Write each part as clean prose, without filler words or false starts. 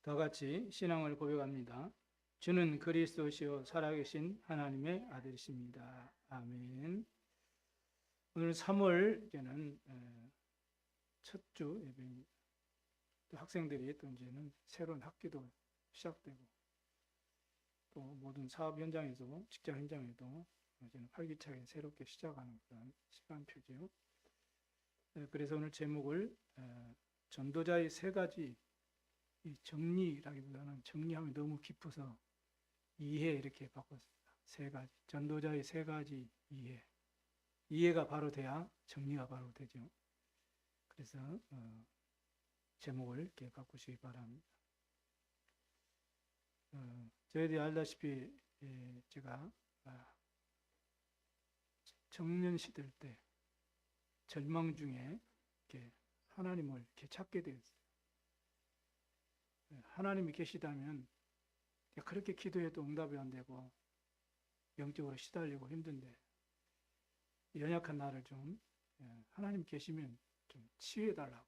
다 같이 신앙을 고백합니다. 주는 그리스도시요 살아계신 하나님의 아들이십니다. 아멘. 오늘 3월 이제는 첫 주 예배입니다. 또 학생들이 또 이제는 새로운 학기도 시작되고 또 모든 사업 현장에서 직장 현장에도 이제는 활기차게 새롭게 시작하는 그런 시간표죠. 그래서 오늘 제목을 전도자의 세 가지, 이 정리라기보다는 정리하면 너무 깊어서 이해 이렇게 바꿨습니다. 세 가지, 전도자의 세 가지 이해. 이해가 바로 돼야 정리가 바로 되죠. 그래서 제목을 이렇게 바꾸시기 바랍니다. 저희들이 알다시피 제가 청년 시절 때 절망 중에 이렇게 하나님을 이렇게 찾게 되었어요. 하나님이 계시다면 그렇게 기도해도 응답이 안 되고 영적으로 시달리고 힘든데 연약한 나를 좀 하나님 계시면 좀 치유해달라고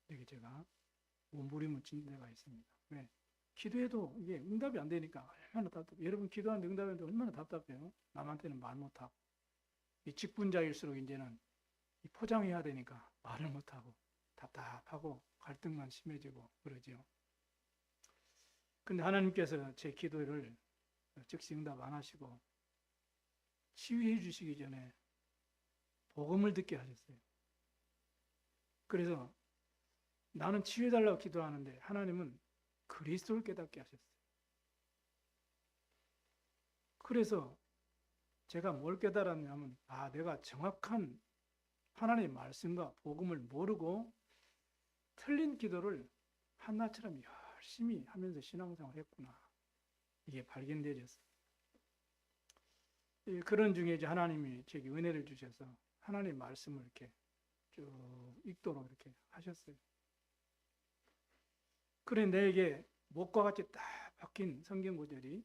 이렇게 제가 몸부림을 친 데가 있습니다. 왜? 기도해도 이게 응답이 안 되니까 얼마나 답답해요. 여러분 기도하는데 응답이 안 되는데 얼마나 답답해요. 남한테는 말 못하고 이 직분자일수록 이제는 이 포장해야 되니까 말을 못하고 답답하고 갈등만 심해지고 그러죠. 근데 하나님께서 제 기도를 즉시 응답 안 하시고 치유해 주시기 전에 복음을 듣게 하셨어요. 그래서 나는 치유해달라고 기도하는데 하나님은 그리스도를 깨닫게 하셨어요. 그래서 제가 뭘 깨달았냐면 내가 정확한 하나님의 말씀과 복음을 모르고 틀린 기도를 한나처럼 열심히 하면서 신앙생활을 했구나. 이게 발견되었어요. 그런 중에 이제 하나님이 제게 은혜를 주셔서 하나님의 말씀을 이렇게 쭉 읽도록 이렇게 하셨어요. 그래 내게 목과 같이 딱 박힌 성경 구절이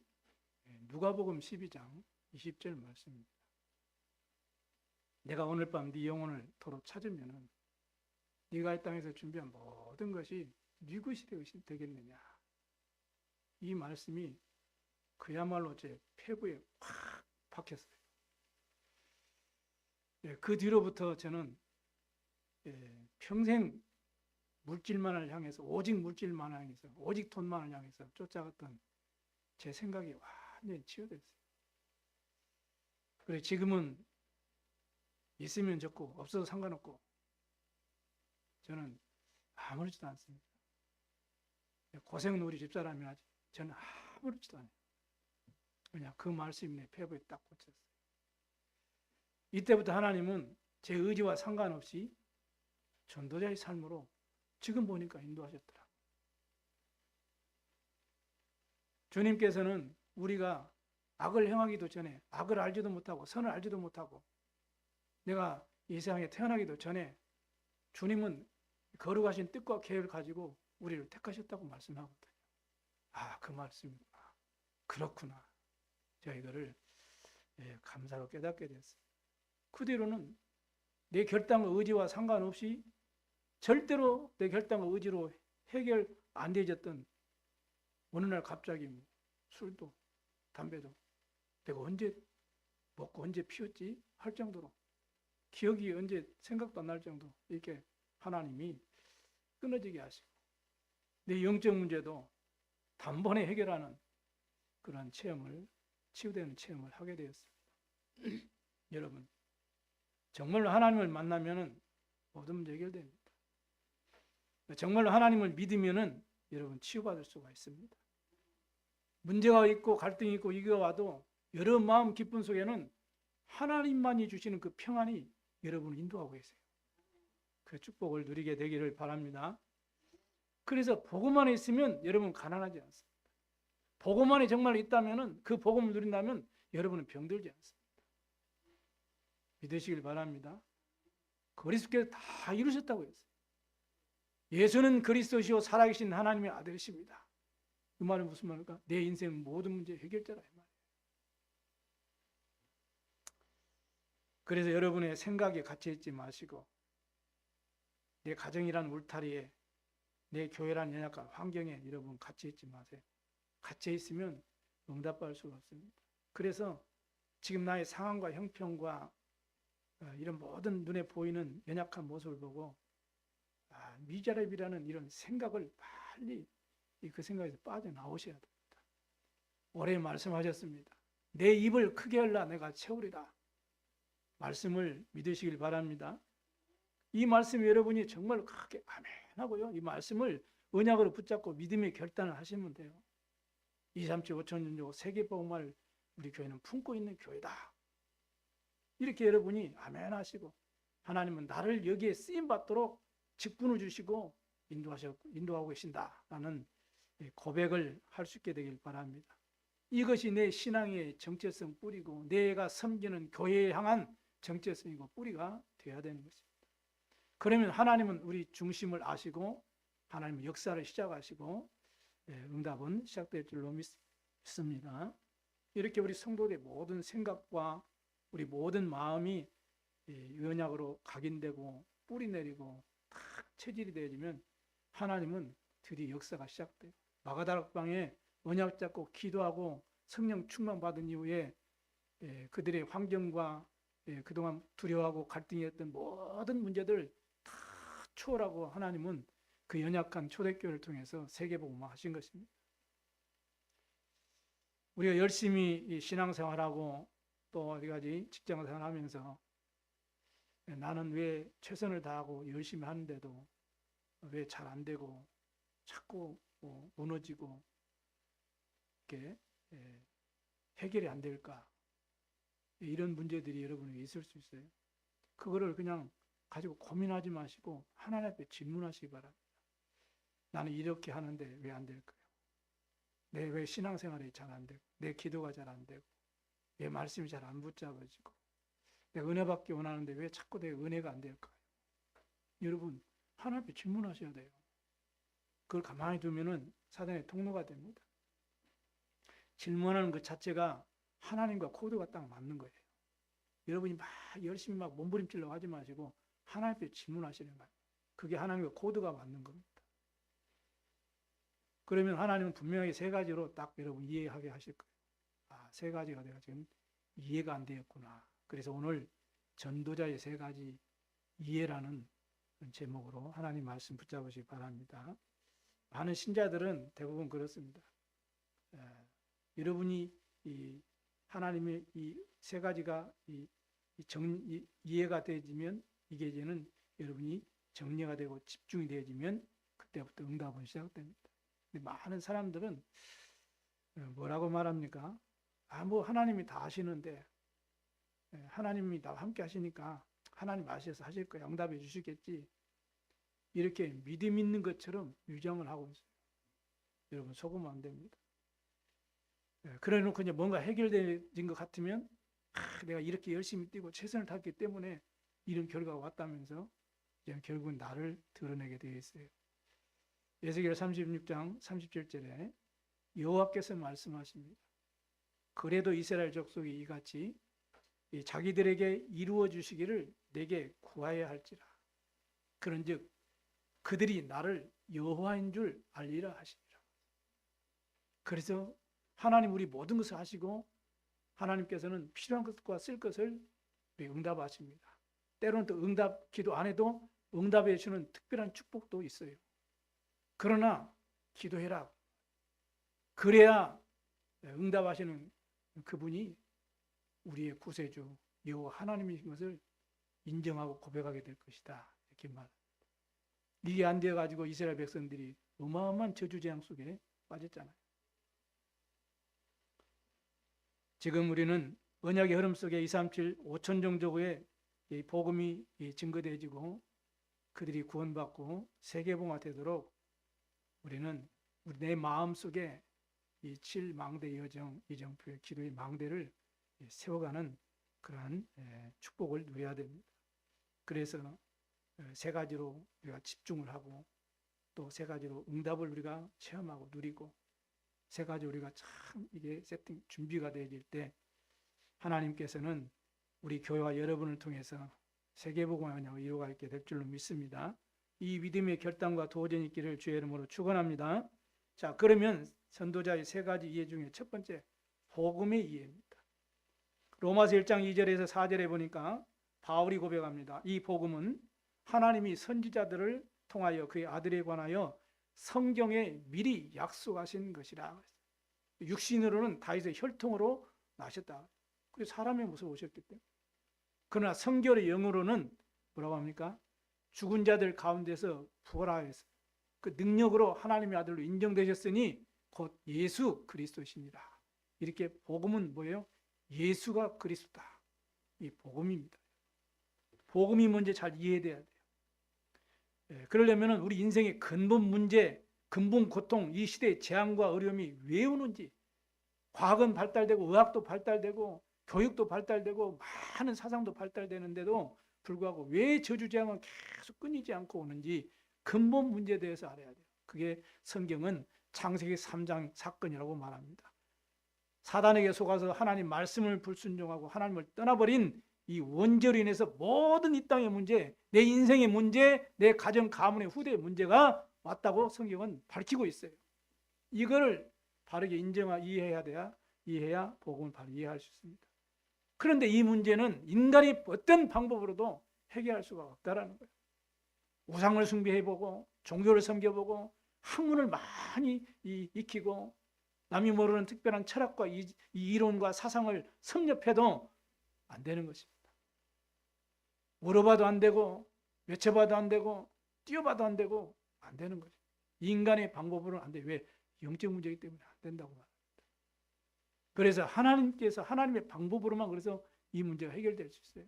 누가복음 12장 20절 말씀입니다. 내가 오늘 밤 네 영혼을 도로 찾으면은 네가 이 땅에서 준비한 모든 것이 네 것이 되겠느냐. 이 말씀이 그야말로 제 폐부에 확 박혔어요. 그 뒤로부터 저는 평생 물질만을 향해서 오직 물질만을 향해서 오직 돈만을 향해서 쫓아갔던 제 생각이 완전히 치유됐어요. 그래 지금은 있으면 좋고 없어도 상관없고 저는 아무렇지도 않습니다. 고생 우리 집사람이 하지 저는 아무렇지도 않아요. 그냥 그 말씀이 내 폐부에 딱 꽂혔어요. 이때부터 하나님은 제 의지와 상관없이 전도자의 삶으로 지금 보니까 인도하셨더라. 주님께서는 우리가 악을 행하기도 전에 악을 알지도 못하고 선을 알지도 못하고 내가 이 세상에 태어나기도 전에 주님은 거룩하신 뜻과 계획을 가지고 우리를 택하셨다고 말씀하거든요. 그 말씀이구나. 그렇구나. 제가 이거를 감사로 깨닫게 됐어요. 그 뒤로는 내 결단과 의지와 상관없이 절대로 내 결단과 의지로 해결 안 되어졌던 어느 날 갑자기 술도 담배도 내가 언제 먹고 언제 피웠지 할 정도로 기억이 언제 생각도 안 날 정도 이렇게 하나님이 끊어지게 하시고 내 영적 문제도 단번에 해결하는 그런 체험을 치유되는 체험을 하게 되었습니다. 여러분 정말로 하나님을 만나면은 모든 문제 해결됩니다. 정말로 하나님을 믿으면은 여러분 치유받을 수가 있습니다. 문제가 있고 갈등이 있고 이거 와도 여러 마음 기쁨 속에는 하나님만이 주시는 그 평안이 여러분을 인도하고 계세요. 그 축복을 누리게 되기를 바랍니다. 그래서 복음 안에 있으면 여러분 가난하지 않습니다. 복음 안에 정말 있다면은 그 복음을 누린다면 여러분은 병들지 않습니다. 믿으시길 바랍니다. 그리스도께서 다 이루셨다고 했어요. 예수는 그리스도시요 살아계신 하나님의 아들이십니다. 그 말은 무슨 말일까? 내 인생 모든 문제 해결자라 이 말이에요. 그래서 여러분의 생각에 갇혀 있지 마시고 내 가정이란 울타리에 내 교회란 연약한 환경에 여러분 갇혀 있지 마세요. 갇혀 있으면 응답받을 수가 없습니다. 그래서 지금 나의 상황과 형편과 이런 모든 눈에 보이는 연약한 모습을 보고 미자렙이라는 이런 생각을 빨리 그 생각에서 빠져나오셔야 됩니다. 올해 말씀하셨습니다. 내 입을 크게 열라 내가 채우리라. 말씀을 믿으시길 바랍니다. 이 말씀 여러분이 정말 크게 아멘 하고요. 이 말씀을 언약으로 붙잡고 믿음의 결단을 하시면 돼요. 237 5천년조 세계복음화를 우리 교회는 품고 있는 교회다. 이렇게 여러분이 아멘 하시고 하나님은 나를 여기에 쓰임받도록 직분을 주시고 인도하고 계신다라는 고백을 할 수 있게 되길 바랍니다. 이것이 내 신앙의 정체성 뿌리고 내가 섬기는 교회에 향한 정체성이고 뿌리가 되어야 되는 것입니다. 그러면 하나님은 우리 중심을 아시고 하나님은 역사를 시작하시고 응답은 시작될 줄로 믿습니다. 이렇게 우리 성도들의 모든 생각과 우리 모든 마음이 언약으로 각인되고 뿌리 내리고 딱 체질이 되어지면 하나님은 드디어 역사가 시작돼요. 마가다락방에 언약 잡고 기도하고 성령 충만 받은 이후에 그들의 환경과 그동안 두려워하고 갈등이었던 모든 문제들 다 초월하고 하나님은 그 연약한 초대교회를 통해서 세계복음화 하신 것입니다. 우리가 열심히 신앙생활하고 또 어디가지 직장생활하면서 나는 왜 최선을 다하고 열심히 하는데도 왜 잘 안 되고 자꾸 무너지고 이렇게 해결이 안 될까? 이런 문제들이 여러분에게 있을 수 있어요. 그거를 그냥 가지고 고민하지 마시고 하나님 앞에 질문하시기 바랍니다. 나는 이렇게 하는데 왜 안 될까요? 내 왜 신앙생활이 잘 안 되고 내 기도가 잘 안 되고 내 말씀이 잘 안 붙잡아지고 내가 은혜 받기 원하는데 왜 자꾸 내 은혜가 안 될까요? 여러분 하나님 앞에 질문하셔야 돼요. 그걸 가만히 두면은 사단의 통로가 됩니다. 질문하는 것 자체가 하나님과 코드가 딱 맞는 거예요. 여러분이 막 열심히 막 몸부림치려고 하지 마시고 하나님 앞에 질문하시는 거예요. 그게 하나님과 코드가 맞는 겁니다. 그러면 하나님은 분명하게 세 가지로 딱 여러분 이해하게 하실 거예요. 세 가지가 내가 지금 이해가 안 되었구나. 그래서 오늘 전도자의 세 가지 이해라는 제목으로 하나님 말씀 붙잡으시기 바랍니다. 많은 신자들은 대부분 그렇습니다. 여러분이 이 하나님의 이 세 가지가 이해가 되어지면 이게 이제는 여러분이 정리가 되고 집중이 되어지면 그때부터 응답은 시작됩니다. 근데 많은 사람들은 뭐라고 말합니까? 뭐 하나님이 다 아시는데 하나님이 나와 함께 하시니까 하나님 아셔서 하실 거야. 응답해 주시겠지. 이렇게 믿음 있는 것처럼 유정을 하고 있어요. 여러분 속으면 안 됩니다. 그래 놓고 이제 뭔가 해결된 것 같으면 내가 이렇게 열심히 뛰고 최선을 다했기 때문에 이런 결과가 왔다면서 이제 결국은 나를 드러내게 되어 있어요. 에스겔 36장 37절에 여호와께서 말씀하십니다. 그래도 이스라엘 족속이 이같이 자기들에게 이루어 주시기를 내게 구하여야 할지라. 그런즉 그들이 나를 여호와인 줄 알리라 하시니라. 그래서 하나님 우리 모든 것을 하시고 하나님께서는 필요한 것과 쓸 것을 응답하십니다. 때로는 또 응답 기도 안 해도 응답해 주는 특별한 축복도 있어요. 그러나 기도해라. 그래야 응답하시는 그분이 우리의 구세주 여호와 하나님이신 것을 인정하고 고백하게 될 것이다. 이렇게 말합니다. 이게 안 되어가지고 이스라엘 백성들이 어마어마한 저주재앙 속에 빠졌잖아요. 지금 우리는 언약의 흐름 속에 237 5천종족의 복음이 증거되어지고 그들이 구원받고 세계복음화되도록 우리는 내 마음속에 이 7망대 여정, 이정표의 기도의 망대를 세워가는 그러한 축복을 누려야 됩니다. 그래서 세 가지로 우리가 집중을 하고 또 세 가지로 응답을 우리가 체험하고 누리고 세 가지 우리가 참 이게 세팅 준비가 되어질 때 하나님께서는 우리 교회와 여러분을 통해서 세계복음화를 이루어가게 될 줄로 믿습니다. 이 믿음의 결단과 도전이 있기를 주의 이름으로 축원합니다. 자, 그러면 전도자의 세 가지 이해 중에 첫 번째, 복음의 이해입니다. 로마서 1장 2절에서 4절에 보니까 바울이 고백합니다. 이 복음은 하나님이 선지자들을 통하여 그의 아들에 관하여 성경에 미리 약속하신 것이라. 육신으로는 다윗의 혈통으로 나셨다. 그래서 사람의 모습을 오셨기 때문에. 그러나 성결의 영으로는 뭐라고 합니까? 죽은 자들 가운데서 부활하여서 그 능력으로 하나님의 아들로 인정되셨으니 곧 예수 그리스도시니라. 이렇게 복음은 뭐예요? 예수가 그리스도다. 이 복음입니다. 복음이 먼저 잘 이해돼야 돼요. 그러려면 우리 인생의 근본 문제, 근본 고통, 이 시대의 재앙과 어려움이 왜 오는지, 과학은 발달되고 의학도 발달되고 교육도 발달되고 많은 사상도 발달되는데도 불구하고 왜 저주재앙은 계속 끊이지 않고 오는지 근본 문제에 대해서 알아야 돼요. 그게 성경은 창세기 3장 사건이라고 말합니다. 사단에게 속아서 하나님 말씀을 불순종하고 하나님을 떠나버린 이 원죄로 인해서 모든 이 땅의 문제, 내 인생의 문제, 내 가정, 가문의 후대의 문제가 왔다고 성경은 밝히고 있어요. 이걸 바르게 이해해야 복음을 바로 이해할 수 있습니다. 그런데 이 문제는 인간이 어떤 방법으로도 해결할 수가 없다라는 거예요. 우상을 숭배해보고 종교를 섬겨보고 학문을 많이 익히고 남이 모르는 특별한 철학과 이 이론과 사상을 섭렵해도 안 되는 것입니다. 물어봐도 안 되고 외쳐봐도 안 되고 뛰어봐도 안 되고 안 되는 거죠. 인간의 방법으로는 안 돼요. 왜? 영적 문제이기 때문에 안 된다고 말합니다. 그래서 하나님께서 하나님의 방법으로만 그래서 이 문제가 해결될 수 있어요.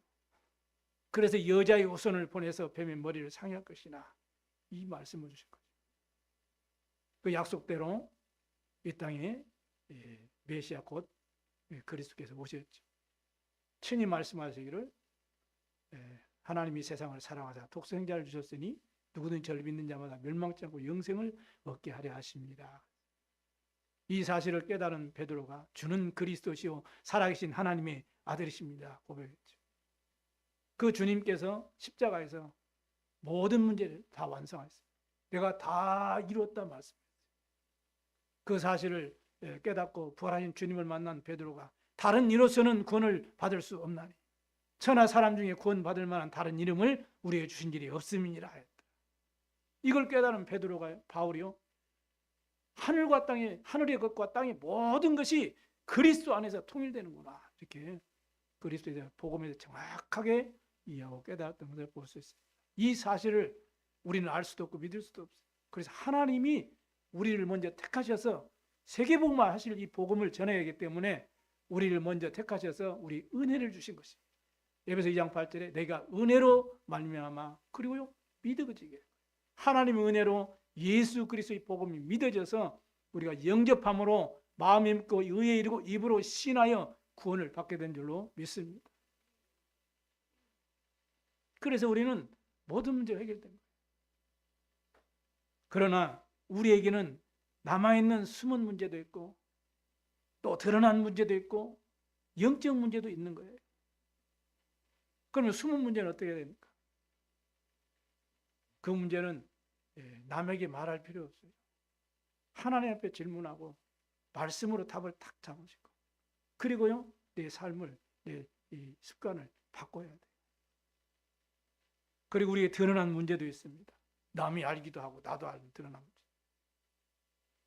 그래서 여자의 후손을 보내서 뱀의 머리를 상할 것이나 이 말씀을 주신 거죠. 그 약속대로 이 땅에 메시아 곧 그리스도께서 오셨죠. 친히 말씀하시기를 하나님이 세상을 사랑하사 독생자를 주셨으니 누구든 저를 믿는 자마다 멸망치 않고 영생을 얻게 하려 하십니다. 이 사실을 깨달은 베드로가 주는 그리스도시요 살아계신 하나님의 아들이십니다 고백했죠. 그 주님께서 십자가에서 모든 문제를 다 완성하셨어요. 내가 다 이루었다 말씀했어요. 그 사실을 깨닫고 부활하신 주님을 만난 베드로가 다른 이로서는 구원을 받을 수 없나니 천하 사람 중에 구원받을 만한 다른 이름을 우리에게 주신 일이 없음이니라 했다. 이걸 깨달은 베드로가 바울이요 하늘과 땅의 하늘의 것과 땅의 모든 것이 그리스도 안에서 통일되는구나 이렇게 그리스도에 대한 복음에 대해서 정확하게 이해하고 깨달았던 것을 볼 수 있습니다. 이 사실을 우리는 알 수도 없고 믿을 수도 없어요. 그래서 하나님이 우리를 먼저 택하셔서 세계복음화 하실 이 복음을 전해야 하기 때문에 우리를 먼저 택하셔서 우리 은혜를 주신 것입니다. 에베소 2장 8절에 내가 은혜로 말미암아 그리고요 믿어지게 하나님의 은혜로 예수 그리스도의 복음이 믿어져서 우리가 영접함으로 마음에 믿고 의에 이르고 입으로 신하여 구원을 받게 된 줄로 믿습니다. 그래서 우리는 모든 문제가 해결된 거예요. 그러나 우리에게는 남아있는 숨은 문제도 있고 또 드러난 문제도 있고 영적 문제도 있는 거예요. 그러면 숨은 문제는 어떻게 해야 됩니까? 그 문제는 남에게 말할 필요 없어요. 하나님 앞에 질문하고 말씀으로 답을 탁 잡으시고 그리고요 내 삶을 내 이 습관을 바꿔야 돼요. 그리고 우리의 드러난 문제도 있습니다. 남이 알기도 하고 나도 알고 드러난 문제.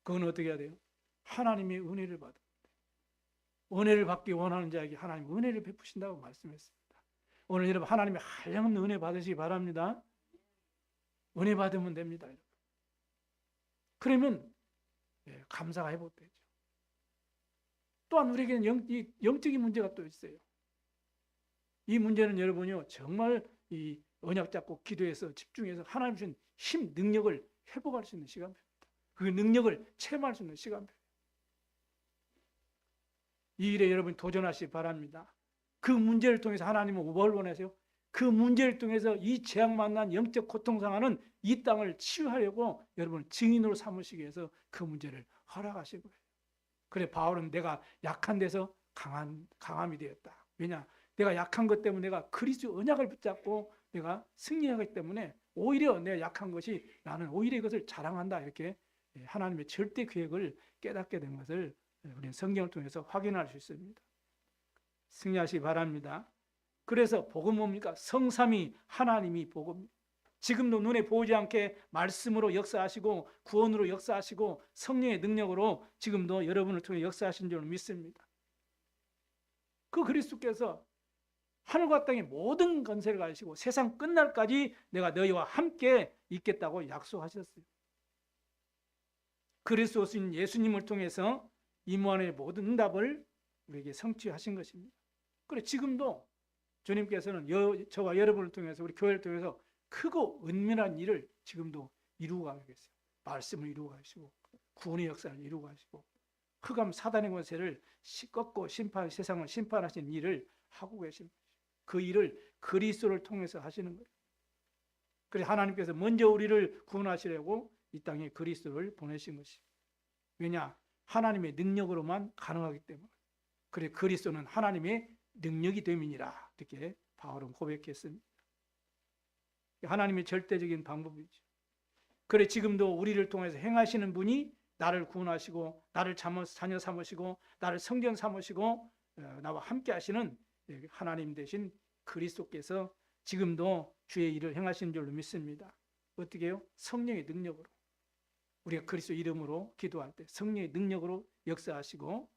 그건 어떻게 해야 돼요? 하나님의 은혜를 받아야 돼요. 은혜를 받기 원하는 자에게 하나님 은혜를 베푸신다고 말씀했습니다. 오늘 여러분 하나님의 한량없는 은혜 받으시기 바랍니다. 은혜 받으면 됩니다. 여러분. 그러면 감사가 회복되죠. 또한 우리에게는 영적인 문제가 또 있어요. 이 문제는 여러분이요 정말 이 언약 잡고 기도해서 집중해서 하나님 주신 힘, 능력을 회복할 수 있는 시간표입니다. 그 능력을 체험할 수 있는 시간표예요. 이 일에 여러분 도전하시기 바랍니다. 그 문제를 통해서 하나님은 뭘 원하세요? 그 문제를 통해서 이 재앙 만난 영적 고통 상하는 이 땅을 치유하려고 여러분을 증인으로 삼으시기 위해서 그 문제를 허락하신 거예요. 그래 바울은 내가 약한 데서 강함이 되었다. 왜냐? 내가 약한 것 때문에 내가 그리스도 언약을 붙잡고 내가 승리하기 때문에 오히려 내가 약한 것이 나는 오히려 이것을 자랑한다. 이렇게 하나님의 절대 계획을 깨닫게 된 것을 우리는 성경을 통해서 확인할 수 있습니다. 승리하시기 바랍니다. 그래서 복음 뭡니까? 성삼위 하나님이 복음. 지금도 눈에 보이지 않게 말씀으로 역사하시고 구원으로 역사하시고 성령의 능력으로 지금도 여러분을 통해 역사하신 줄 믿습니다. 그 그리스도께서 하늘과 땅의 모든 권세를 가지시고 세상 끝날까지 내가 너희와 함께 있겠다고 약속하셨어요. 그리스도신 예수님을 통해서 임무안의 모든 응답을 우리에게 성취하신 것입니다. 그래 지금도 주님께서는 저와 여러분을 통해서 우리 교회를 통해서 크고 은밀한 일을 지금도 이루고 가고 계세요. 말씀을 이루고 가시고 구원의 역사를 이루고 가시고 흑암 사단의 권세를 꺾고 세상을 심판하신 일을 하고 계십니다. 그 일을 그리스도를 통해서 하시는 거예요. 그래서 하나님께서 먼저 우리를 구원하시려고 이 땅에 그리스도를 보내신 것입니다. 왜냐? 하나님의 능력으로만 가능하기 때문에. 그래 그리스도는 하나님의 능력이 됨이니라 이렇게 바울은 고백했습니다. 하나님의 절대적인 방법이죠. 그래 지금도 우리를 통해서 행하시는 분이 나를 구원하시고 나를 자녀 삼으시고 나를 성전 삼으시고 나와 함께 하시는 하나님 되신 그리스도께서 지금도 주의 일을 행하시는 줄로 믿습니다. 어떻게 해요? 성령의 능력으로. 우리가 그리스도 이름으로 기도할 때 성령의 능력으로 역사하시고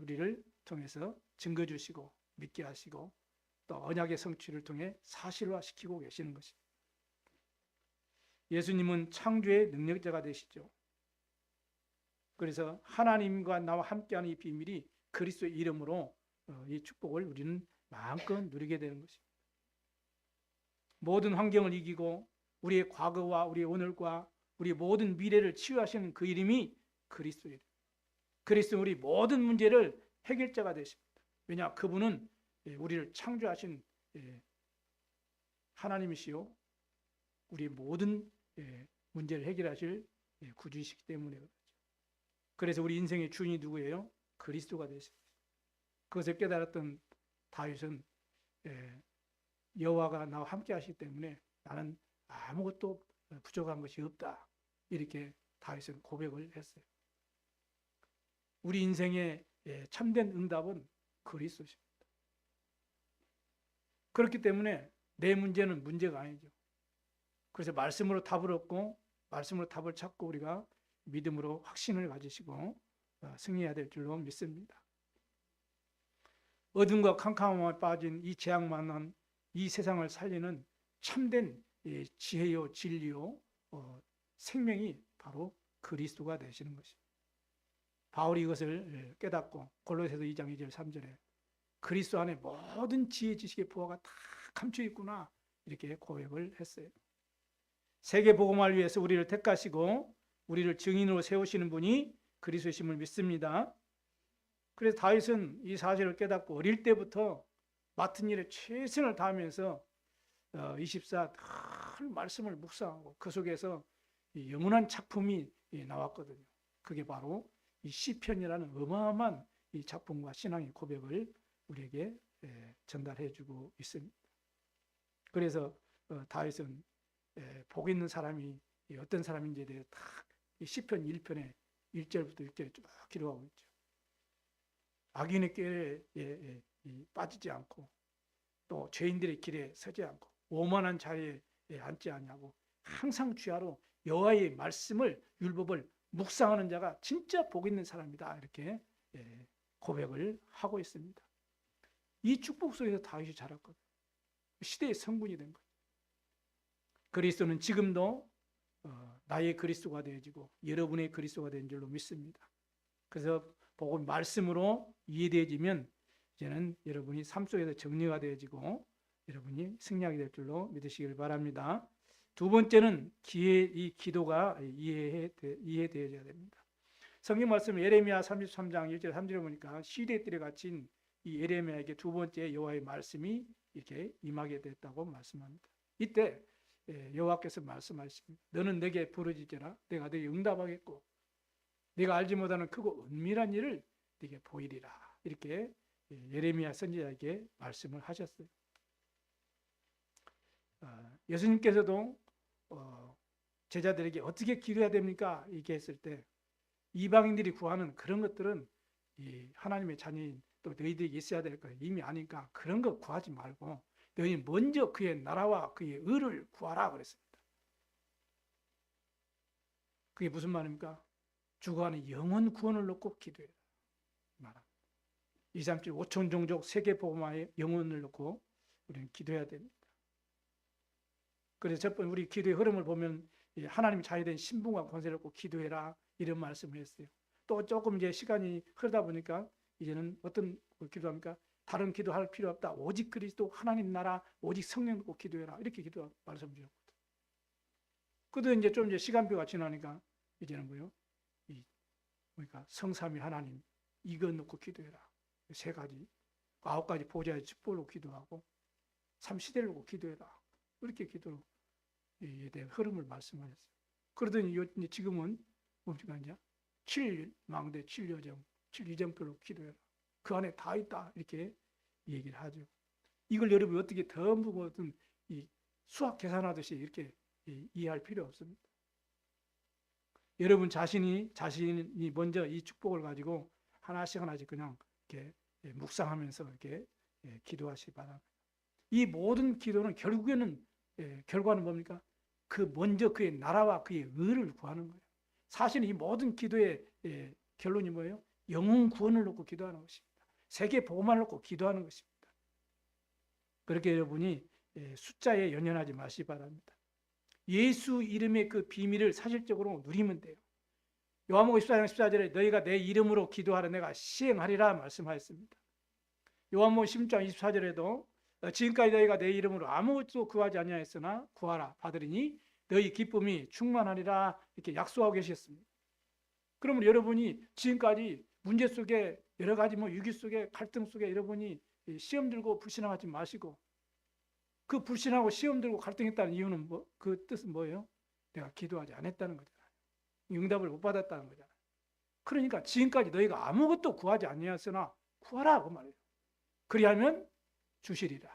우리를 통해서 증거 주시고 믿게 하시고 또 언약의 성취를 통해 사실화시키고 계시는 것입니다. 예수님은 창조의 능력자가 되시죠. 그래서 하나님과 나와 함께하는 이 비밀이 그리스도의 이름으로 이 축복을 우리는 마음껏 누리게 되는 것입니다. 모든 환경을 이기고 우리의 과거와 우리의 오늘과 우리 모든 미래를 치유하시는 그 이름이 그리스도예요. 그리스도는 우리 모든 문제를 해결자가 되십니다. 왜냐? 그분은 우리를 창조하신 하나님이시요 우리 모든 문제를 해결하실 구주이시기 때문에 그렇죠. 그래서 우리 인생의 주인이 누구예요? 그리스도가 되십니다. 그것을 깨달았던 다윗은 여호와가 나와 함께 하시기 때문에 나는 아무것도 부족한 것이 없다. 이렇게 다윗은 고백을 했어요. 우리 인생의 참된 응답은 그리스도십니다. 그렇기 때문에 내 문제는 문제가 아니죠. 그래서 말씀으로 답을 얻고 말씀으로 답을 찾고 우리가 믿음으로 확신을 가지시고 승리해야 될 줄로 믿습니다. 어둠과 캄캄함에 빠진 이 재앙만한 이 세상을 살리는 참된 지혜요 진리요 생명이 바로 그리스도가 되시는 것입니다. 바울이 이것을 깨닫고 골로새서 2장 2절 3절에 그리스도 안에 모든 지혜 지식의 보화가 다 감춰 있구나 이렇게 고백을 했어요. 세계 복음을 위해서 우리를 택하시고 우리를 증인으로 세우시는 분이 그리스도심을 믿습니다. 그래서 다윗은 이 사실을 깨닫고 어릴 때부터 맡은 일에 최선을 다하면서 24 말씀을 묵상하고 그 속에서 영원한 작품이 나왔거든요. 그게 바로 이 시편이라는 어마어마한 이 작품과 신앙의 고백을 우리에게 전달해주고 있습니다. 그래서 다윗은 복 있는 사람이 어떤 사람인지에 대해 다 시편 1편에 1절부터 6절에 쭉 기록하고 있죠. 악인의 꾀에 빠지지 않고 또 죄인들의 길에 서지 않고 오만한 자리에 앉지 않냐고 항상 주야로 여호와의 말씀을 율법을 묵상하는 자가 진짜 복 있는 사람이다 이렇게 고백을 하고 있습니다. 이 축복 속에서 다윗이 자랐거든요. 시대의 성분이 된 거예요. 그리스도는 지금도 나의 그리스도가 되어지고 여러분의 그리스도가 된 줄로 믿습니다. 그래서 복음 말씀으로 이해되어지면 이제는 여러분이 삶 속에서 정리가 되어지고 여러분이 승리하게 될 줄로 믿으시길 바랍니다. 두 번째는 이 기도가 이해되어져야 됩니다. 성경 말씀 예레미야 33장 1절 3절에 보니까 시대의 뜰에 갇힌 이 예레미야에게 두 번째 여호와의 말씀이 이렇게 임하게 됐다고 말씀합니다. 이때 여호와께서 말씀하십니다. 너는 내게 부르짖으라 내가 너에게 응답하겠고 네가 알지 못하는 크고 은밀한 일을 네게 보이리라. 이렇게 예레미야 선지자에게 말씀을 하셨어요. 예수님께서도 제자들에게 어떻게 기도해야 됩니까? 이렇게 했을 때 이방인들이 구하는 그런 것들은 이 하나님의 자녀인 또 너희들에게 있어야 될 거예요. 이미 아니까 그런 거 구하지 말고 너희 먼저 그의 나라와 그의 의를 구하라 그랬습니다. 그게 무슨 말입니까? 주관의 영혼 구원을 놓고 기도해라. 말합니다. 2, 3, 7, 5천 종족 세계 복음화의 영혼을 놓고 우리는 기도해야 됩니다. 그래서 첫 번째 우리 기도의 흐름을 보면 하나님 자유된 신분과 권세를 놓고 기도해라 이런 말씀을 했어요. 또 조금 이제 시간이 흐르다 보니까 이제는 어떤 기도합니까? 다른 기도할 필요 없다. 오직 그리스도 하나님 나라 오직 성령 놓고 기도해라 이렇게 기도 말씀드렸거든. 그래도 이제 좀 이제 시간표가 지나니까 이제는 뭐요? 그러니까 성삼위 하나님 이거 놓고 기도해라. 세 가지, 9가지 보좌의 축복을 놓고 기도하고 삼시대를 놓고 기도해라. 이렇게 기도에 대한 흐름을 말씀하셨어요. 그러더니 지금은 뭡니까 이제 7망대, 7여정, 7이정표로 기도해라. 그 안에 다 있다 이렇게 얘기를 하죠. 이걸 여러분이 어떻게 더 무거운 이 수학 계산하듯이 이렇게 이해할 필요 없습니다. 여러분 자신이 먼저 이 축복을 가지고 하나씩 그냥 이렇게 묵상하면서 이렇게 기도하시기 바랍니다. 이 모든 기도는 결국에는 결과는 뭡니까? 그 먼저 그의 나라와 그의 의를 구하는 거예요. 사실 이 모든 기도의 결론이 뭐예요? 영혼 구원을 놓고 기도하는 것입니다. 세계 복음을 놓고 기도하는 것입니다. 그렇게 여러분이 숫자에 연연하지 마시기 바랍니다. 예수 이름의 그 비밀을 사실적으로 누리면 돼요. 요한복음 14장 14절에 너희가 내 이름으로 기도하라 내가 시행하리라 말씀하였습니다. 요한복음 16장 24절에도 지금까지 너희가 내 이름으로 아무것도 구하지 아니하였으나 구하라 받으리니 너희 기쁨이 충만하리라 이렇게 약속하고 계셨습니다. 그러면 여러분이 지금까지 문제 속에 여러 가지 위기 속에 갈등 속에 여러분이 시험 들고 불신앙하지 마시고 그 불신하고 시험 들고 갈등했다는 이유는 그 뜻은 뭐예요? 내가 기도하지 않았다는 거잖아요. 응답을 못 받았다는 거잖아요. 그러니까 지금까지 너희가 아무것도 구하지 아니하였으나 구하라 그 말이에요. 그리하면 주시리라.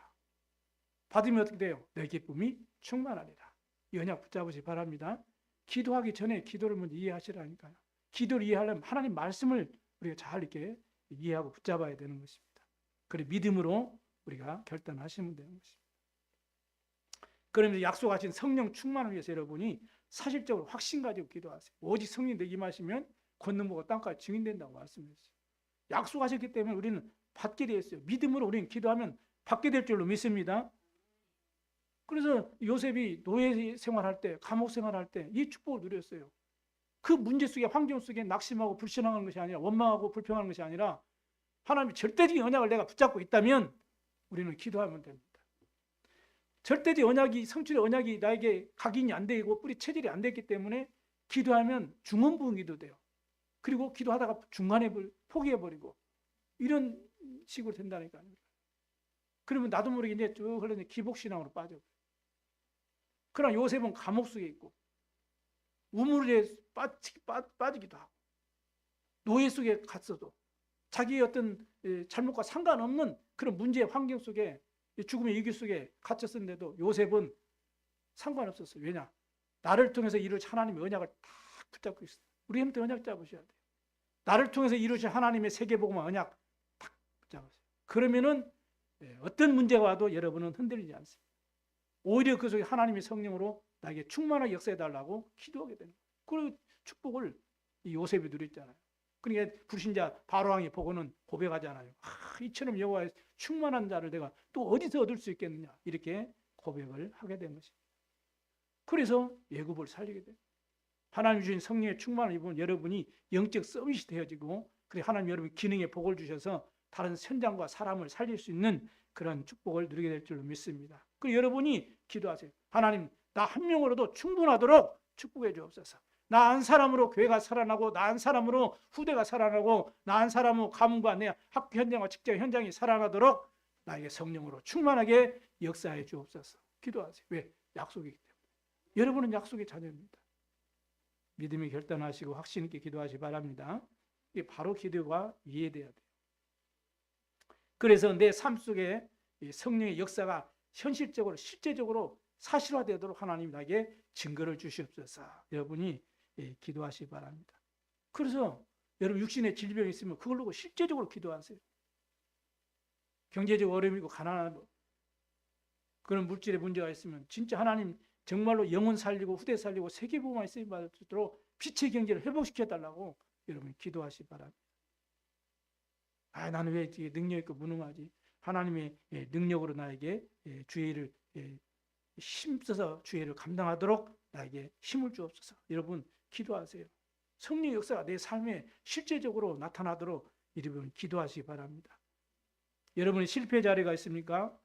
받으면 어떻게 돼요? 너희 기쁨이 충만하리라. 이 언약 붙잡으시기 바랍니다. 기도하기 전에 기도를 먼저 이해하시라니까요. 기도를 이해하려면 하나님 말씀을 우리가 잘 이렇게 이해하고 붙잡아야 되는 것입니다. 그래 믿음으로 우리가 결단하시면 되는 것입니다. 그러면서 약속하신 성령 충만을 위해서 여러분이 사실적으로 확신 가지고 기도하세요. 오직 성령이 내게 임하시면 걷는 보고 땅까지 증인된다고 말씀했어요. 약속하셨기 때문에 우리는 받게 되어 있어요. 믿음으로 우리는 기도하면 받게 될 줄로 믿습니다. 그래서 요셉이 노예 생활할 때, 감옥 생활할 때 이 축복을 누렸어요. 그 문제 속에 환경 속에 낙심하고 불신앙하는 것이 아니라 원망하고 불평하는 것이 아니라 하나님의 절대적인 언약을 내가 붙잡고 있다면 우리는 기도하면 됩니다. 절대적 언약이 성취의 언약이 나에게 각인이 안 되고 뿌리 체질이 안 됐기 때문에 기도하면 중언부은 기도돼요. 그리고 기도하다가 중간에 포기해버리고 이런 식으로 된다니까요. 그러면 나도 모르게 이제 쭉 흘러서 기복신앙으로 빠져버려요. 그러나 요셉은 감옥 속에 있고 우물에 빠지기도 하고 노예 속에 갔어도 자기의 어떤 잘못과 상관없는 그런 문제의 환경 속에 죽음의 위기 속에 갇혔었는데도 요셉은 상관없었어요. 왜냐? 나를 통해서 이룰 하나님의 언약을 딱 붙잡고 있어요. 우리 힘들 언약 잡으셔야 돼요. 나를 통해서 이루신 하나님의 세계복음화 언약 딱 붙잡으세요. 그러면은 어떤 문제가 와도 여러분은 흔들리지 않습니다. 오히려 그 속에 하나님의 성령으로 나에게 충만하게 역사해달라고 기도하게 되는 거예요. 그 축복을 이 요셉이 누렸잖아요. 그러니까 불신자 바로왕이 보고는 고백하잖아요. 이처럼 여호와의 충만한 자를 내가 또 어디서 얻을 수 있겠느냐 이렇게 고백을 하게 된 것입니다. 그래서 애굽을 살리게 돼요. 하나님 주신 성령의 충만을 입으면 여러분이 영적 서밋이 되어지고 그래 하나님 여러분 기능에 복을 주셔서 다른 현장과 사람을 살릴 수 있는 그런 축복을 누리게 될 줄로 믿습니다. 그리고 여러분이 기도하세요. 하나님 나 한 명으로도 충분하도록 축복해 주옵소서. 나 한 사람으로 교회가 살아나고 나 한 사람으로 후대가 살아나고 나 한 사람으로 가문과 내 학교 현장과 직장 현장이 살아나도록 나에게 성령으로 충만하게 역사해 주옵소서. 기도하세요. 왜? 약속이기 때문에. 여러분은 약속의 자녀입니다. 믿음이 결단하시고 확신 있게 기도하시기 바랍니다. 이게 바로 기도가 이해돼야 돼요. 그래서 내 삶 속에 성령의 역사가 현실적으로 실제적으로 사실화되도록 하나님 나에게 증거를 주시옵소서. 여러분이 기도하시기 바랍니다. 그래서 여러분 육신에 질병이 있으면 그걸 놓고 실제적으로 기도하세요. 경제적 어려움이고 가난하고 그런 물질의 문제가 있으면 진짜 하나님 정말로 영혼 살리고 후대 살리고 세계복음화에 쓰임받을 수 있도록 빛의 경제를 회복시켜달라고 여러분 기도하시기 바랍니다. 나는 왜 능력 있고 무능하지? 하나님의 능력으로 나에게 주의 일을 힘써서 주의 일을 감당하도록 나에게 힘을 주옵소서. 여러분 기도하세요. 성령의 역사가 내 삶에 실제적으로 나타나도록 여러분 기도하시기 바랍니다. 여러분의 실패 자리가 있습니까?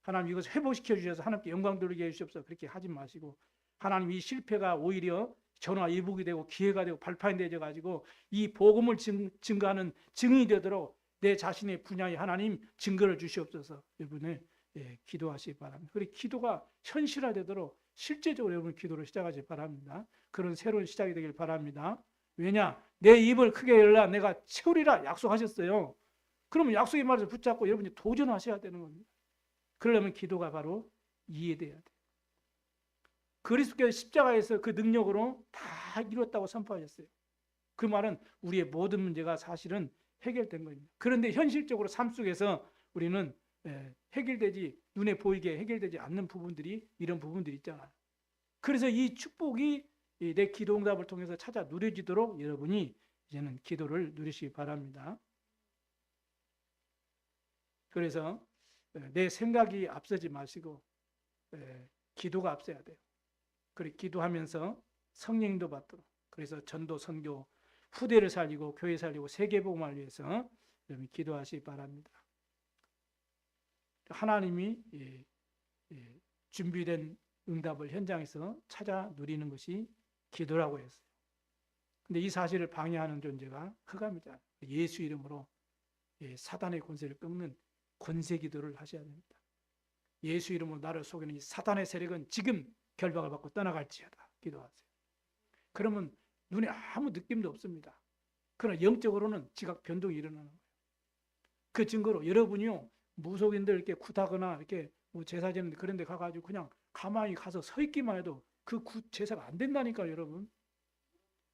하나님 이것을 회복시켜 주셔서 하나님께 영광 돌리게 해주시옵소서. 그렇게 하지 마시고 하나님 이 실패가 오히려 전화 이북이 되고 기회가 되고 발판이 되어 가지고 이 복음을 증거하는 증인이 되도록 내 자신의 분야에 하나님 증거를 주시옵소서. 여러분의 기도하시기 바랍니다. 그리고 기도가 현실화되도록 실제적으로 여러분 기도를 시작하시기 바랍니다. 그런 새로운 시작이 되길 바랍니다. 왜냐? 내 입을 크게 열라 내가 채우리라 약속하셨어요. 그러면 약속의 말을 붙잡고 여러분이 도전하셔야 되는 겁니다. 그러려면 기도가 바로 이해돼야 돼요. 그리스도께서 십자가에서 그 능력으로 다 이뤘다고 선포하셨어요. 그 말은 우리의 모든 문제가 사실은 해결된 겁니다. 그런데 현실적으로 삶 속에서 우리는 해결되지 눈에 보이게 해결되지 않는 부분들이 이런 부분들이 있잖아요. 그래서 이 축복이 내 기도 응답을 통해서 찾아 누려지도록 여러분이 이제는 기도를 누리시기 바랍니다. 그래서 내 생각이 앞서지 마시고 기도가 앞서야 돼요. 그리고 기도하면서 성령도 받도록 그래서 전도 선교 후대를 살리고 교회 살리고 세계복음을 위해서 여러분 기도하시기 바랍니다. 하나님이 준비된 응답을 현장에서 찾아 누리는 것이 기도라고 했어요. 근데 이 사실을 방해하는 존재가 흑암이잖아요. 예수 이름으로 사단의 권세를 끊는 권세 기도를 하셔야 됩니다. 예수 이름으로 나를 속이는 이 사단의 세력은 지금 결박을 받고 떠나갈지어다. 기도하세요. 그러면 눈에 아무 느낌도 없습니다. 그러나 영적으로는 지각 변동이 일어나는 거예요. 그 증거로 여러분이요 무속인들 이렇게 굿하거나 이렇게 뭐 제사 지는데 그런 데 가가지고 그냥 가만히 가서 서 있기만 해도 그 제사가 안 된다니까요, 여러분.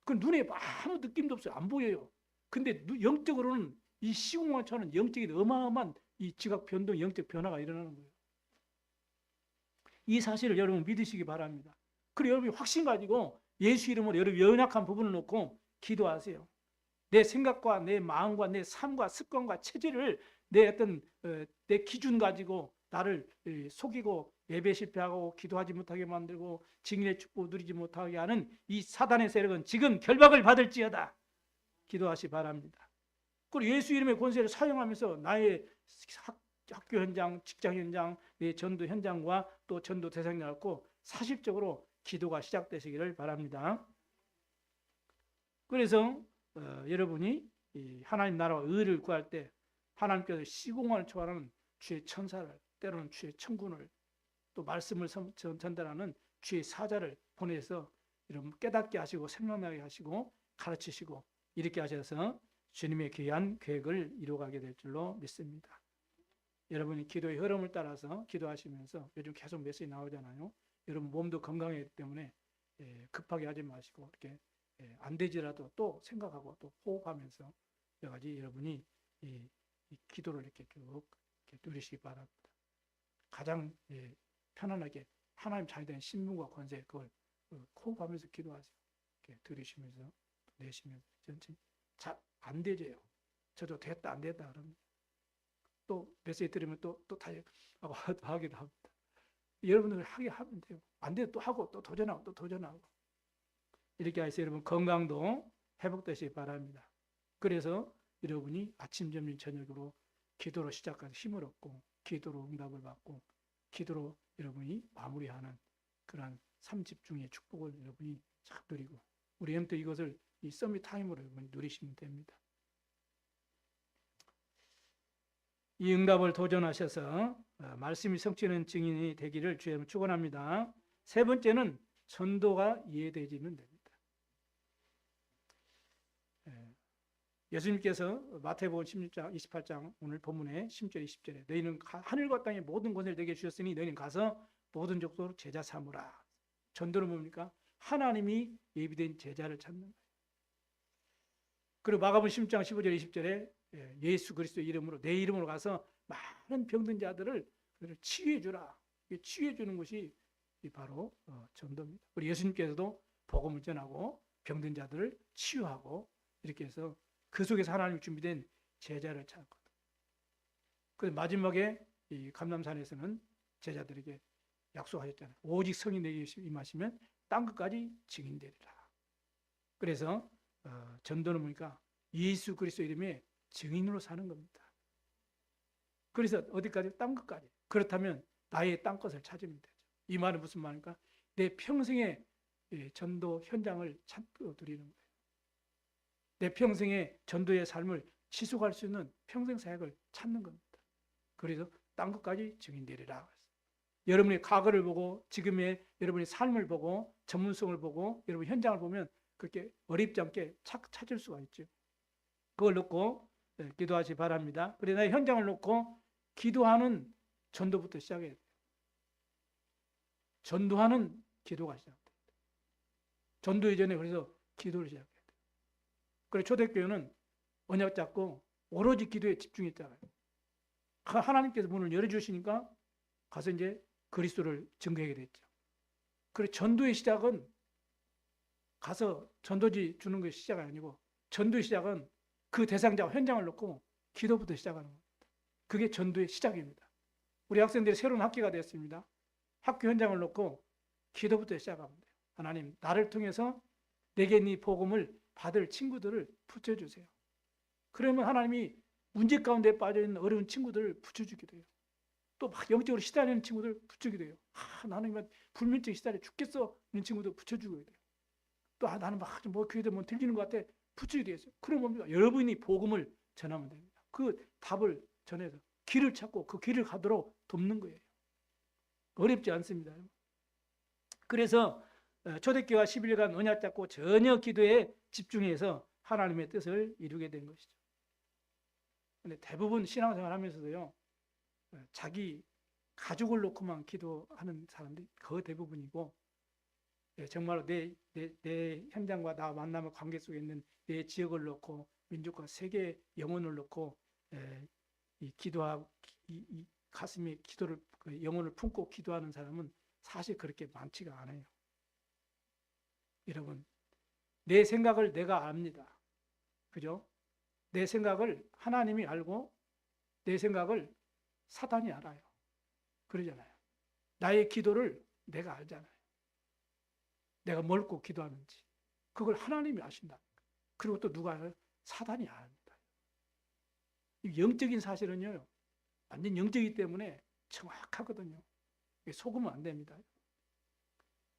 그 눈에 아무 느낌도 없어요. 안 보여요. 근데 영적으로는 이 시공간처럼 영적인 어마어마한 이 지각 변동, 영적 변화가 일어나는 거예요. 이 사실을 여러분 믿으시기 바랍니다. 그리고 여러분이 확신 가지고 예수 이름으로 여러분 연약한 부분을 놓고 기도하세요. 내 생각과 내 마음과 내 삶과 습관과 체질을 내 어떤 내 기준 가지고 나를 속이고 예배 실패하고 기도하지 못하게 만들고 증인의 축복을 누리지 못하게 하는 이 사단의 세력은 지금 결박을 받을지어다. 기도하시 바랍니다. 그리고 예수 이름의 권세를 사용하면서 나의 학교 현장, 직장 현장, 내 전도 현장과 또 전도 대상을 갖고 사실적으로 기도가 시작되시기를 바랍니다. 그래서 여러분이 하나님 나라와 의를 구할 때 하나님께서 시공간을 초월하는 주의 천사를 때로는 주의 천군을 또 말씀을 전달하는 주의 사자를 보내서 여러분 깨닫게 하시고 생각나게 하시고 가르치시고 이렇게 하셔서 주님의 귀한 계획을 이루어가게 될 줄로 믿습니다. 여러분이 기도의 흐름을 따라서 기도하시면서 요즘 계속 메시지 나오잖아요. 여러분 몸도 건강하기 때문에 급하게 하지 마시고 이렇게 안 되지라도 또 생각하고 또 호흡하면서 여러 가지 여러분이 이 기도를 이렇게 쭉 누리시기 바랍니다. 가장 편안하게 하나님 자녀된 신분과 권세 그걸 호흡하면서 기도하세요. 이렇게 들으시면서 내쉬면서 천천히 잘 안 되져요. 저도 됐다 안 됐다 그러면 또 메시지 들으면 또 다시 하기도 합니다. 여러분들 하게 하면 돼요. 안 돼도 또 하고 또 도전하고 또 도전하고 이렇게 해서 여러분 건강도 회복되시기 바랍니다. 그래서 여러분이 아침, 점심, 저녁으로 기도로 시작해서 힘을 얻고 기도로 응답을 받고 기도로 여러분이 마무리하는 그러한 삶집중의 축복을 여러분이 잘 누리고 우리 엠도 이것을 이 서밋 타임으로 여러분이 누리시면 됩니다. 이 응답을 도전하셔서 말씀이 성취하는 증인이 되기를 주님 축원합니다. 세 번째는 전도가 이해되지면 됩니다. 예수님께서 마태복음 16장 28장 오늘 본문의 10절 20절에 너희는 하늘과 땅의 모든 권세를 내게 주셨으니 너희는 가서 모든 족속으로 제자 삼으라. 전도는 뭡니까? 하나님이 예비된 제자를 찾는 거예요. 그리고 마가복음 16장 15절 20절에 예수 그리스도 이름으로 내 이름으로 가서 많은 병든 자들을 치유해 주라. 치유해 주는 것이 바로 전도입니다. 우리 예수님께서도 복음을 전하고 병든 자들을 치유하고 이렇게 해서 그 속에서 하나님이 준비된 제자를 찾거든. 그래서 마지막에 이 감람산에서는 제자들에게 약속하셨잖아요. 오직 성이 내게 임하시면 땅 끝까지 증인되리라. 그래서 전도는 뭡니까? 예수 그리스도 이름에 증인으로 사는 겁니다. 그래서 어디까지? 땅 끝까지. 그렇다면 나의 땅 것을 찾으면 되죠. 이 말은 무슨 말입니까? 내 평생의 전도 현장을 찾고 드리는 거예요. 내 평생의 전도의 삶을 지속할 수 있는 평생 사역을 찾는 겁니다. 그래서 땅 끝까지 증인되리라. 여러분의 과거를 보고 지금의 여러분의 삶을 보고 전문성을 보고 여러분 현장을 보면 그렇게 어렵지 않게 찾을 수가 있죠. 그걸 놓고 기도하시 바랍니다. 그러나 현장을 놓고 기도하는 전도부터 시작해야 돼요. 전도하는 기도가 시작돼요. 전도 이전에 그래서 기도를 시작해야 돼요. 그래서 초대교회는 언약 잡고 오로지 기도에 집중했잖아요. 하나님께서 문을 열어주시니까 가서 이제 그리스도를 증거하게 됐죠. 그래서 전도의 시작은 가서 전도지 주는 것이 시작이 아니고 전도의 시작은 그 대상자와 현장을 놓고 기도부터 시작하는 겁니다. 그게 전도의 시작입니다. 우리 학생들이 새로운 학기가 되었습니다. 학교 현장을 놓고 기도부터 시작하면 돼요. 하나님, 나를 통해서 내게 네 복음을 받을 친구들을 붙여주세요. 그러면 하나님이 문제 가운데 빠져있는 어려운 친구들을 붙여주기도 해요. 또 막 영적으로 시달리는 친구들 붙여주기도 해요. 나는 불면증 시달려 죽겠어 이런 친구들 붙여주기도 해요. 또 나는 막 교회들 들리는 것 같아 붙여주기도 했어요. 그럼 뭡니까? 여러분이 복음을 전하면 됩니다. 그 답을 전해서 길을 찾고 그 길을 가도록 돕는 거예요. 어렵지 않습니다. 그래서 초대교회가 10일간 언약 잡고 전혀 기도에 집중해서 하나님의 뜻을 이루게 된 것이죠. 근데 대부분 신앙생활 하면서도요, 자기 가족을 놓고만 기도하는 사람들이 거의 대부분이고, 정말로 내 현장과 나 만남의 관계 속에 있는 내 지역을 놓고 민족과 세계 영혼을 놓고 이 기도하고 이 가슴에 기도를 영혼을 품고 기도하는 사람은 사실 그렇게 많지가 않아요. 여러분, 내 생각을 내가 압니다. 그죠? 내 생각을 하나님이 알고 내 생각을 사단이 알아요. 그러잖아요. 나의 기도를 내가 알잖아요. 내가 뭘 꼭 기도하는지. 그걸 하나님이 아신다. 그리고 또 누가 알아요? 사단이 압니다. 영적인 사실은요, 완전 영적이기 때문에 정확하거든요. 속으면 안 됩니다.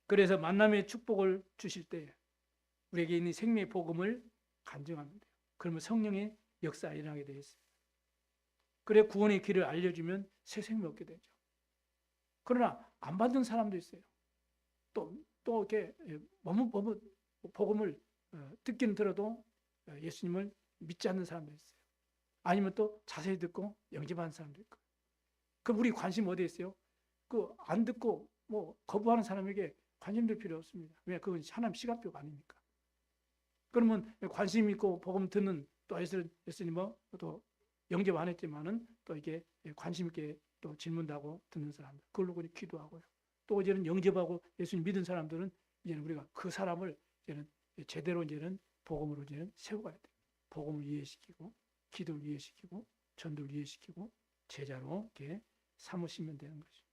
그래서 만남의 축복을 주실 때 우리에게 있는 생명의 복음을 간증하면 돼요. 그러면 성령의 역사가 일어나게 되어 있습니다. 그래 구원의 길을 알려주면 새 생명 얻게 되죠. 그러나 안 받는 사람도 있어요. 또 이렇게 복음을 듣기는 들어도 예수님을 믿지 않는 사람도 있어요. 아니면 또 자세히 듣고 영접하는 사람도 있고. 그럼 우리 관심 어디에 있어요? 그 안 듣고 거부하는 사람에게 관심 들 필요 없습니다. 왜? 그건 하나님 시간표가 아니니까. 그러면 관심 있고 복음 듣는 또 예수님 또 영접 안 했지만은 또 이게 관심 있게 또 질문하고 듣는 사람들, 그걸로 그냥 기도하고요. 또 이제는 영접하고 예수님 믿은 사람들은 이제는 우리가 그 사람을 이제는 제대로 이제는 복음으로 이제는 세워가야 돼요. 복음을 이해시키고 기도를 이해시키고 전도를 이해시키고 제자로 이렇게 삼으시면 되는 거죠.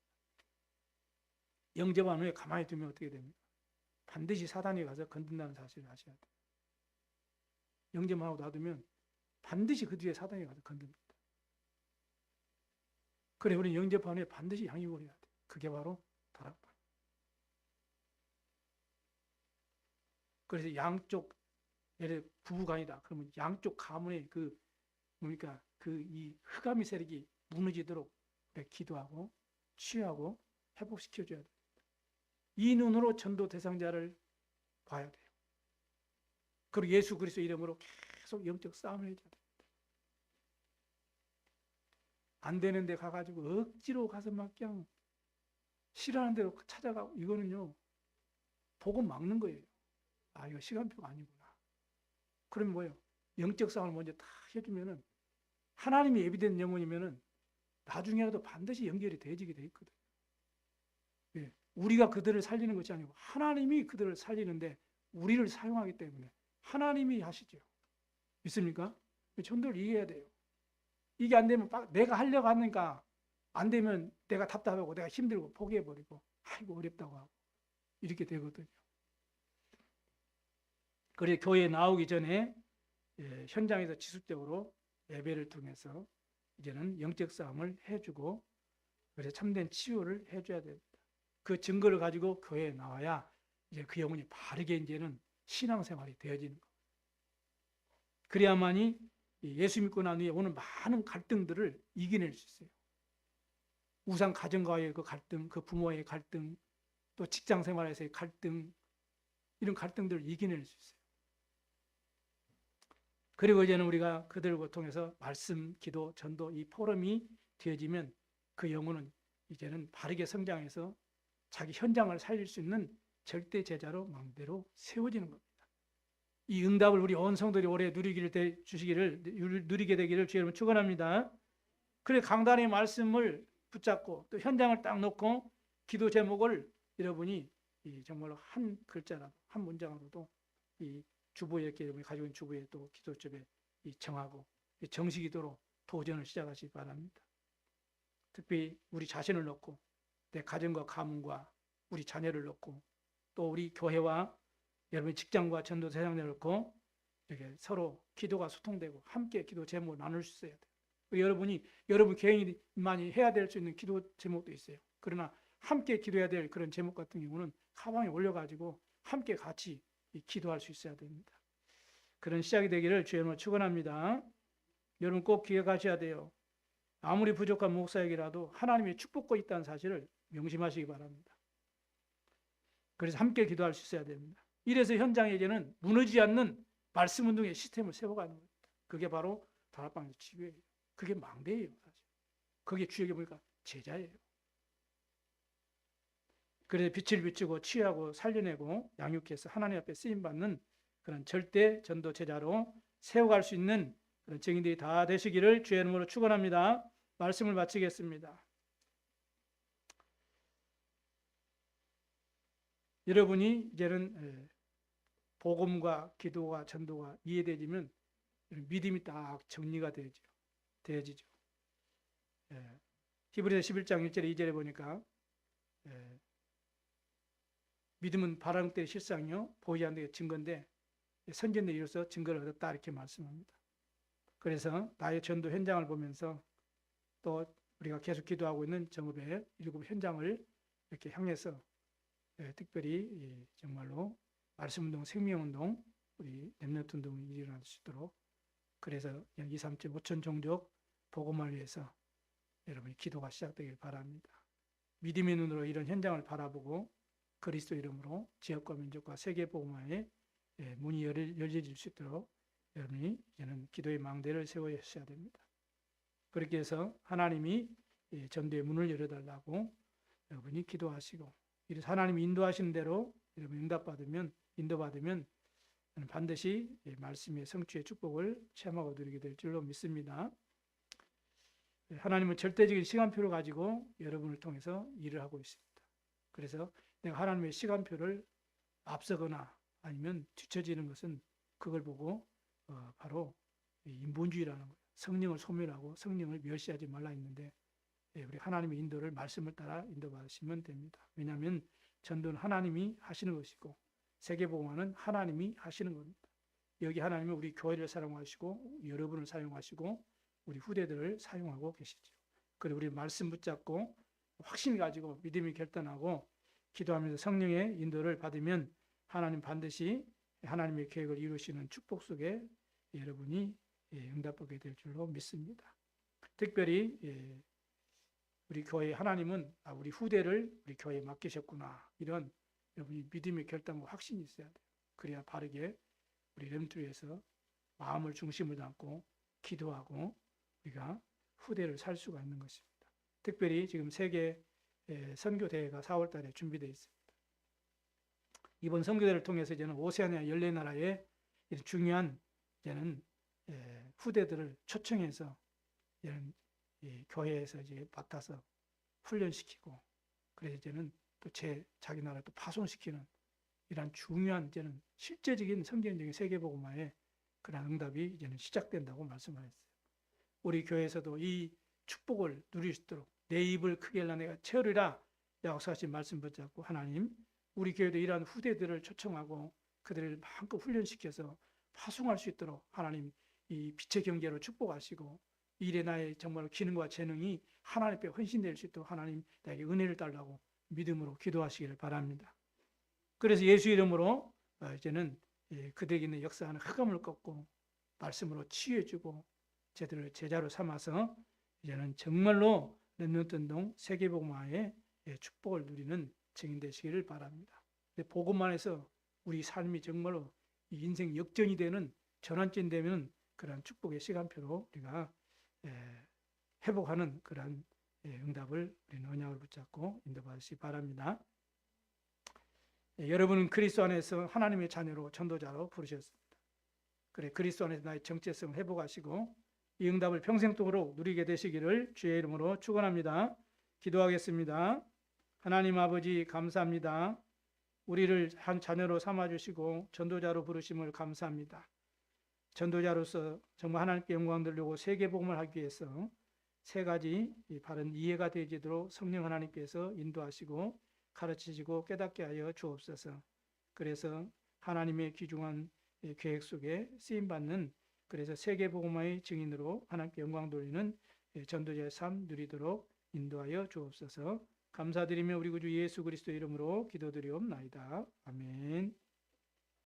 영접한 후에 가만히 두면 어떻게 됩니까? 반드시 사단이 가서 건든다는 사실을 아셔야 돼요. 영접하고 놔두면 반드시 그 뒤에 사단이 가서 건듭니다. 그래, 우리는 영접한 후에 반드시 양육을 해야 돼요. 그게 바로 다락방. 그래서 양쪽, 예를 들어 부부간이다. 그러면 양쪽 가문의 이 흑암의 세력이 무너지도록 기도하고 치유하고 회복시켜줘야 됩니다. 이 눈으로 전도 대상자를 봐야 돼요. 그리고 예수 그리스도 이름으로 계속 영적 싸움을 해줘야 됩니다. 안 되는 데 가가지고 억지로 가서 막 그냥 싫어하는 대로 찾아가고 이거는요 복음 막는 거예요. 아 이거 시간표가 아니구나. 그럼 뭐예요? 영적 싸움을 먼저 다 해주면은 하나님이 예비된 영혼이면은 나중에라도 반드시 연결이 되어지게 돼 있거든요. 예, 우리가 그들을 살리는 것이 아니고 하나님이 그들을 살리는데 우리를 사용하기 때문에 하나님이 하시죠. 믿습니까? 전도를 이해해야 돼요. 이게 안 되면 내가 하려고 하니까 안 되면 내가 답답하고 내가 힘들고 포기해버리고 아이고 어렵다고 하고 이렇게 되거든요. 그래 교회에 나오기 전에 현장에서 지속적으로 예배를 통해서 이제는 영적 싸움을 해주고 그래서 참된 치유를 해줘야 됩니다. 그 증거를 가지고 교회에 나와야 이제 그 영혼이 바르게 이제는 신앙생활이 되어지는 겁니다. 그래야만이 예수 믿고 난 후에 오는 많은 갈등들을 이겨낼 수 있어요. 우상 가정과의 그 갈등, 그 부모의 갈등, 또 직장 생활에서의 갈등, 이런 갈등들을 이겨낼 수 있어요. 그리고 이제는 우리가 그들을 통해서 말씀, 기도, 전도 이 포럼이 되어지면 그 영혼은 이제는 바르게 성장해서 자기 현장을 살릴 수 있는 절대 제자로 망대로 세워지는 겁니다. 이 응답을 우리 온 성도들이 오래 누리게 되기를 주의 이름으로 축원합니다. 그래 강단의 말씀을 붙잡고 또 현장을 딱 놓고 기도 제목을 여러분이 정말로 한 글자라도 한 문장으로도 이 주보에 이렇게 여러분이 가지고 있는 주보에 또 기도집에 정하고 정식기도로 도전을 시작하시기 바랍니다. 특히 우리 자신을 놓고 내 가정과 가문과 우리 자녀를 놓고 또 우리 교회와 여러분 직장과 전도 세상을 놓고 이렇게 서로 기도가 소통되고 함께 기도 제목을 나눌 수 있어야 돼요. 여러분 개인만이 해야 될 수 있는 기도 제목도 있어요. 그러나 함께 기도해야 될 그런 제목 같은 경우는 가방에 올려가지고 함께 같이 기도할 수 있어야 됩니다. 그런 시작이 되기를 주의 이름으로 축원합니다. 여러분 꼭 기억하셔야 돼요. 아무리 부족한 목사에게라도 하나님이 축복고 있다는 사실을 명심하시기 바랍니다. 그래서 함께 기도할 수 있어야 됩니다. 이래서 현장에게는 무너지지 않는 말씀 운동의 시스템을 세워가는 겁니다. 그게 바로 다락방에서 치유예요. 그게 망대예요. 사실. 그게 주역이 보니까 제자예요. 그래서 빛을 비추고 치유하고 살려내고 양육해서 하나님 앞에 쓰임받는 그런 절대 전도 제자로 세워갈 수 있는 그런 증인들이 다 되시기를 주의 이름으로 축원합니다. 말씀을 마치겠습니다. 여러분이 이제는 복음과 기도와 전도가 이해되지면 믿음이 딱 정리가 되어지죠. 히브리서 11장 1절에 2절에 보니까 믿음은 바라는 때의 실상이요 보이지 않는 때의 증거인데 선전에 이로써 증거를 얻었다 이렇게 말씀합니다. 그래서 나의 전도 현장을 보면서 또 우리가 계속 기도하고 있는 정읍의 7 현장을 이렇게 향해서 특별히 정말로 말씀운동, 생명운동, 우리 렘넌트 운동이 일어날 수 있도록 그래서 2, 3.5천 종족 복음을 위해서 여러분이 기도가 시작되길 바랍니다. 믿음의 눈으로 이런 현장을 바라보고 그리스도 이름으로 지역과 민족과 세계 복음화에 문이 열려질 수 있도록 여러분이 이제는 기도의 망대를 세워주셔야 됩니다. 그렇게 해서 하나님이 전도의 문을 열어달라고 여러분이 기도하시고 이래서 하나님이 인도하시는 대로 여러분 인도받으면 반드시 말씀의 성취의 축복을 체험하고 누리게 될 줄로 믿습니다. 하나님은 절대적인 시간표를 가지고 여러분을 통해서 일을 하고 있습니다. 그래서 내가 하나님의 시간표를 앞서거나 아니면 뒤처지는 것은 그걸 보고 바로 인본주의라는 거예요. 성령을 소멸하고 성령을 멸시하지 말라 했는데 우리 하나님의 인도를 말씀을 따라 인도받으시면 됩니다. 왜냐하면 전도는 하나님이 하시는 것이고 세계복음화는 하나님이 하시는 겁니다. 여기 하나님은 우리 교회를 사용하시고 여러분을 사용하시고 우리 후대들을 사용하고 계시죠. 그리고 우리 말씀 붙잡고 확신 가지고 믿음이 결단하고 기도하면서 성령의 인도를 받으면 하나님 반드시 하나님의 계획을 이루시는 축복 속에 여러분이 응답하게 될 줄로 믿습니다. 특별히 우리 교회 하나님은 우리 후대를 우리 교회에 맡기셨구나 이런 여러분이 믿음의 결단과 확신이 있어야 돼요. 그래야 바르게 우리 렘트리에서 마음을 중심을 담고 기도하고 우리가 후대를 살 수가 있는 것입니다. 특별히 지금 세계 선교 대회가 4월 달에 준비되어 있습니다. 이번 선교대를 통해서 이제는 오세아니아 14나라의 중요한 이제는 후대들을 초청해서 이제는 이 교회에서 이제 맡아서 훈련시키고, 그래서 이제는 또 자기 나라를 또 파송시키는 이러한 중요한 이제는 실제적인 성경적인 세계복음화의 그런 응답이 이제는 시작된다고 말씀하셨어요. 우리 교회에서도 이 축복을 누릴 수 있도록 내 입을 크게 열라 내가 채우리라 약속하신 말씀 붙잡고, 하나님 우리 교회도 이러한 후대들을 초청하고 그들을 마음껏 훈련시켜서 파송할 수 있도록 하나님 이 빛의 경계로 축복하시고, 일에 나의 정말 기능과 재능이 하나님 앞에 헌신될 수 있도록 하나님 나에게 은혜를 달라고 믿음으로 기도하시기를 바랍니다. 그래서 예수 이름으로 이제는 그들에게 있는 역사하는 흑암을 꺾고 말씀으로 치유해주고 저들을 제자로 삼아서 이제는 정말로 렘넌트운동 세계복음화의 축복을 누리는 증인 되시기를 바랍니다. 복음만 해서 우리 삶이 정말로 인생 역전이 되는 전환점 되면 그러한 축복의 시간표로 우리가 회복하는 그러한 응답을 우리는 언약을 붙잡고 인도받으시기 바랍니다. 여러분은 그리스도 안에서 하나님의 자녀로 전도자로 부르셨습니다. 그래 그리스도 안에서 나의 정체성을 회복하시고 이 응답을 평생 동안 누리게 되시기를 주의 이름으로 축원합니다. 기도하겠습니다. 하나님 아버지 감사합니다. 우리를 한 자녀로 삼아주시고 전도자로 부르심을 감사합니다. 전도자로서 정말 하나님께 영광 돌리고 세계복음을 하기 위해서 세 가지 바른 이해가 되지도록 성령 하나님께서 인도하시고 가르치시고 깨닫게 하여 주옵소서. 그래서 하나님의 귀중한 계획 속에 쓰임받는, 그래서 세계복음화의 증인으로 하나님께 영광 돌리는 전도자의 삶 누리도록 인도하여 주옵소서. 감사드리며 우리 구주 예수 그리스도 이름으로 기도드리옵나이다. 아멘.